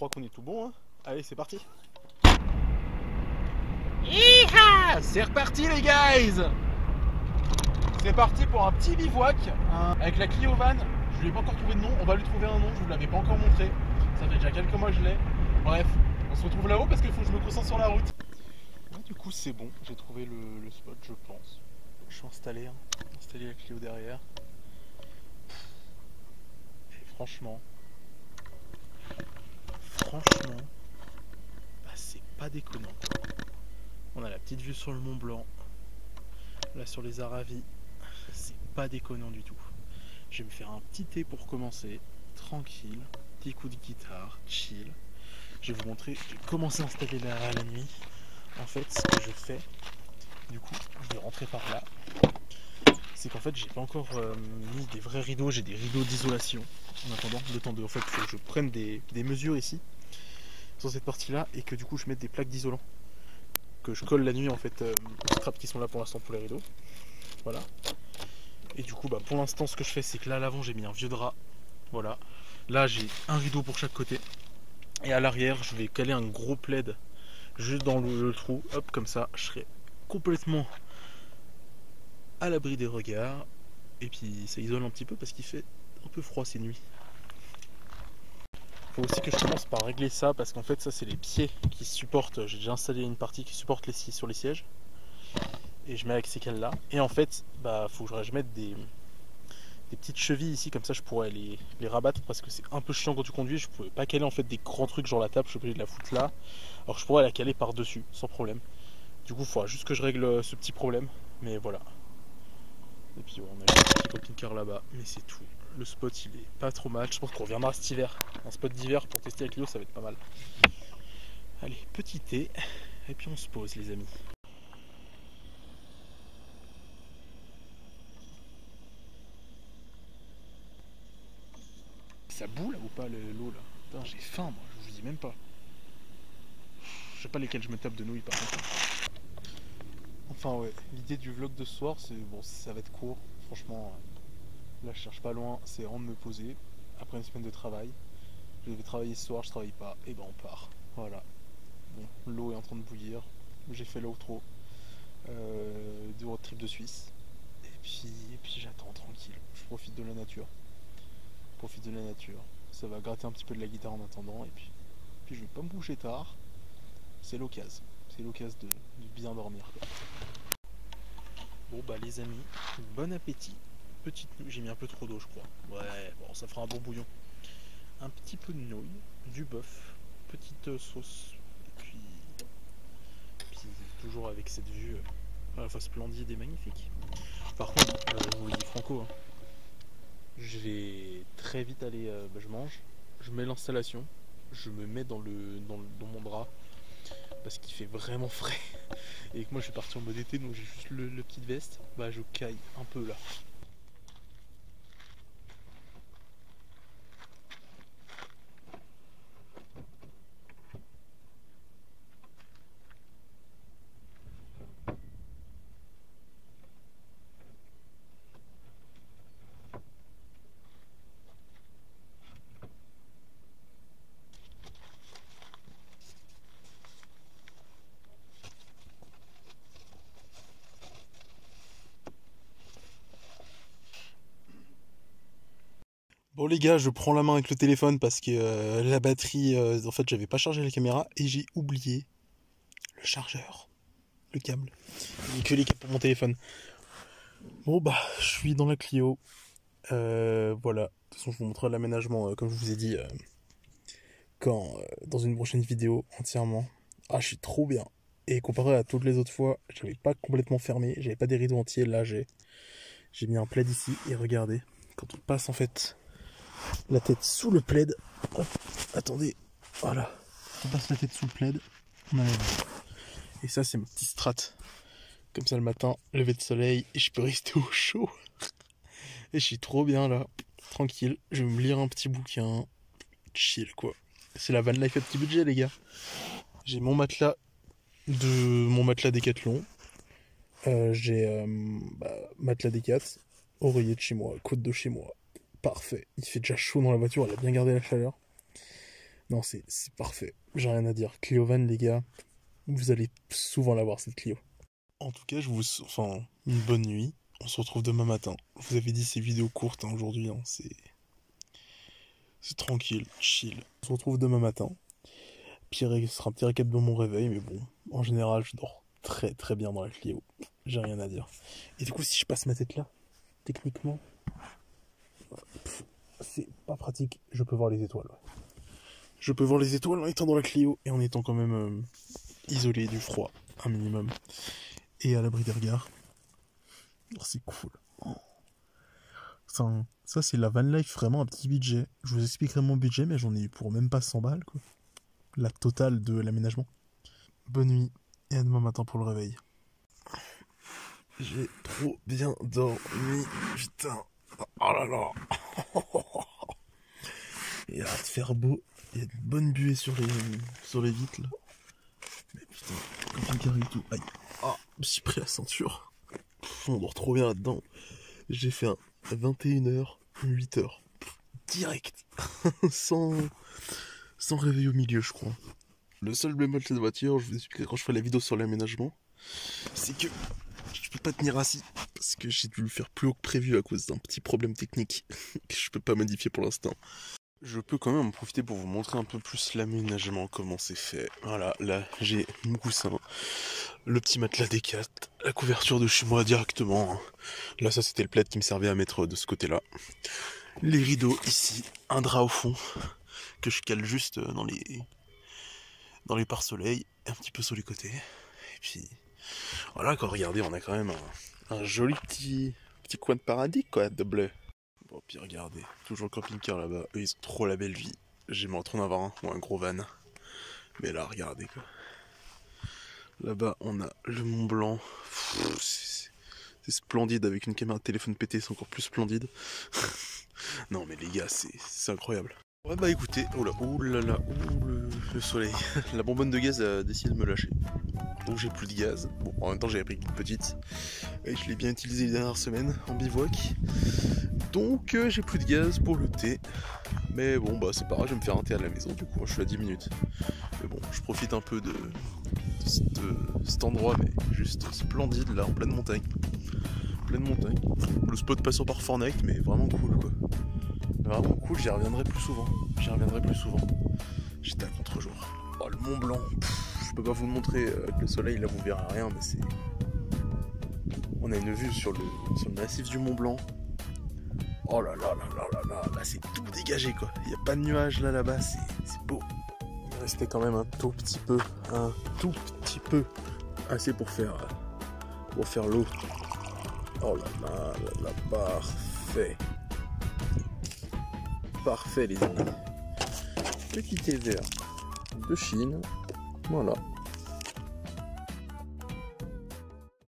crois qu'on est tout bon, hein. Allez, c'est parti. Yeeha! C'est reparti les guys. C'est parti pour un petit bivouac avec la Clio Van. Je lui ai pas encore trouvé de nom, on va lui trouver un nom, je vous l'avais pas encore montré. Ça fait déjà quelques mois que je l'ai. Bref, on se retrouve là-haut parce qu'il faut que je me concentre sur la route. Ouais, du coup c'est bon, j'ai trouvé le spot je pense. Je suis installé, installé la Clio derrière. Et franchement, bah, c'est pas déconnant quoi. On a la petite vue sur le Mont Blanc, là sur les Aravis, c'est pas déconnant du tout. Je vais me faire un petit thé pour commencer, tranquille, petit coup de guitare, chill. Je vais vous montrer, j'ai commencé à installer la nuit. En fait, ce que je fais, du coup, je vais rentrer par là. C'est qu'en fait, j'ai pas encore mis des vrais rideaux, j'ai des rideaux d'isolation. En attendant, le temps de, en fait, faut que je prenne des mesures ici, sur cette partie-là, et que du coup, je mette des plaques d'isolant que je colle la nuit en fait aux straps qui sont là pour l'instant pour les rideaux. Voilà. Et du coup, bah, pour l'instant, ce que je fais, c'est que là à l'avant, j'ai mis un vieux drap. Voilà. Là, j'ai un rideau pour chaque côté. Et à l'arrière, je vais caler un gros plaid juste dans le trou. Hop, comme ça, je serai complètement à l'abri des regards. Et puis, ça isole un petit peu parce qu'il fait un peu froid ces nuits. Faut aussi que je commence par régler ça parce qu'en fait, ça, c'est les pieds qui supportent. J'ai déjà installé une partie qui supporte sur les sièges. Et je mets avec ces cales là. Et en fait, bah, faut que je mette des petites chevilles ici, comme ça je pourrais les rabattre parce que c'est un peu chiant quand tu conduis. Je pouvais pas caler en fait des grands trucs genre la table, je suis obligé de la foutre là. Alors je pourrais la caler par dessus sans problème. Du coup il faudra juste que je règle ce petit problème. Mais voilà. Et puis ouais, on a un petit camping-car là-bas, mais c'est tout. Le spot il est pas trop mal. Je pense qu'on reviendra cet hiver. Un spot d'hiver pour tester avec Clio, ça va être pas mal. Allez, petit thé, et puis on se pose les amis. Ça boue là ou pas l'eau là? Putain, j'ai faim moi, je vous dis même pas. Je sais pas lesquels je me tape de nouilles par contre. Enfin ouais, l'idée du vlog de ce soir, c'est bon, ça va être court. Franchement, là je cherche pas loin, c'est vraiment de me poser. Après une semaine de travail, je devais travailler ce soir, je travaille pas, et ben on part. Voilà. Bon, l'eau est en train de bouillir. J'ai fait l'outro du road trip de Suisse. Et puis j'attends tranquille. Je profite de la nature. Ça va gratter un petit peu de la guitare en attendant. Et puis je vais pas me coucher tard. C'est l'occasion. C'est l'occasion de bien dormir quoi. Bon bah les amis, bon appétit. Petite nouille, j'ai mis un peu trop d'eau je crois. Ouais, bon ça fera un bon bouillon. Un petit peu de nouilles, du bœuf, petite sauce. Et puis toujours avec cette vue à la fois splendide et magnifique. Par contre, je vous le dis franco, hein, je vais très vite aller, je mange, je mets l'installation, je me mets dans mon drap parce qu'il fait vraiment frais et que moi je suis parti en mode été donc j'ai juste le petite veste, bah je caille un peu là. Bon les gars, je prends la main avec le téléphone parce que la batterie, en fait j'avais pas chargé la caméra et j'ai oublié le chargeur, le câble. Il n'y a que les câbles pour mon téléphone. Bon bah je suis dans la Clio. Voilà. De toute façon je vous montrerai l'aménagement comme je vous ai dit dans une prochaine vidéo entièrement. Ah je suis trop bien. Et comparé à toutes les autres fois, j'avais pas complètement fermé, j'avais pas des rideaux entiers. Là j'ai mis un plaid ici et regardez, quand on passe en fait la tête sous le plaid, hop, attendez, voilà, on passe la tête sous le plaid, on a la vue. Et ça c'est mon petit strat. Comme ça le matin, lever de soleil, et je peux rester au chaud. Et je suis trop bien là, tranquille, je vais me lire un petit bouquin, chill quoi. C'est la van life à petit budget les gars. J'ai mon matelas Decathlon. J'ai matelas Decat, oreiller de chez moi, côte de chez moi. Parfait. Il fait déjà chaud dans la voiture, elle a bien gardé la chaleur. Non, c'est parfait. J'ai rien à dire. Clio Van, les gars, vous allez souvent la voir, cette Clio. En tout cas, enfin, une bonne nuit. On se retrouve demain matin. Je vous avais dit, ces vidéos courtes aujourd'hui, hein, c'est tranquille, chill. On se retrouve demain matin. Puis ce sera un petit récap de mon réveil, mais bon, en général, je dors très très bien dans la Clio. J'ai rien à dire. Et du coup, si je passe ma tête là, techniquement, c'est pas pratique. Je peux voir les étoiles. Je peux voir les étoiles en étant dans la Clio et en étant quand même isolé du froid, un minimum. Et à l'abri des regards. Oh, c'est cool. Ça c'est la van life, vraiment un petit budget. Je vous expliquerai mon budget, mais j'en ai eu pour même pas 100 balles, quoi. La totale de l'aménagement. Bonne nuit, et à demain matin pour le réveil. J'ai trop bien dormi, putain. Oh là là. Il a l'air de faire beau. Il y a de bonnes buées sur les vitres, là. Mais putain, camping-car et tout. Aïe. Ah, je me suis pris la ceinture. On dort trop bien là-dedans. J'ai fait un 21h, 8h. Direct. sans réveil au milieu, je crois. Le seul bémol de cette voiture, je vous expliquerai quand je ferai la vidéo sur l'aménagement, c'est que je peux pas tenir assis. Parce que j'ai dû le faire plus haut que prévu à cause d'un petit problème technique que je peux pas modifier pour l'instant. Je peux quand même en profiter pour vous montrer un peu plus l'aménagement, comment c'est fait. Voilà, là j'ai mon coussin, le petit matelas Decat, la couverture de chez moi directement. Là ça c'était le plaid qui me servait à mettre de ce côté-là. Les rideaux ici, un drap au fond que je cale juste dans les pare-soleil, un petit peu sur les côtés. Et puis voilà quoi, regardez, on a quand même un joli petit coin de paradis quoi, de bleu. Bon, puis regardez, toujours le camping-car là-bas, eux ils ont trop la belle vie. J'aimerais trop en avoir un, ou un gros van. Mais là, regardez quoi. Là-bas, on a le Mont Blanc. C'est splendide, avec une caméra de téléphone pétée, c'est encore plus splendide. Non mais les gars, c'est incroyable. Ouais bah écoutez, oh là là, le soleil. La bonbonne de gaz a décidé de me lâcher. Donc j'ai plus de gaz. Bon, en même temps j'avais pris une petite. Et je l'ai bien utilisé les dernières semaines en bivouac. Donc j'ai plus de gaz pour le thé. Mais bon bah c'est pas grave, je vais me faire un thé à la maison du coup, je suis à 10 minutes. Mais bon, je profite un peu de cet endroit, mais juste splendide là, en pleine montagne. Pleine montagne. Le spot passant par Fortnite, mais vraiment cool quoi. Vraiment cool, j'y reviendrai plus souvent. J'étais à contre-jour. Oh le Mont Blanc, je peux pas vous le montrer avec le soleil, là vous verrez rien, mais c'est... On a une vue sur le massif du Mont Blanc. Oh là là là là là là, là c'est tout dégagé quoi. Il n'y a pas de nuages là-bas, c'est beau. Il restait quand même un tout petit peu, assez pour faire l'eau. Oh là là là là, parfait. Parfait les amis. Petit thé vert de Chine, voilà.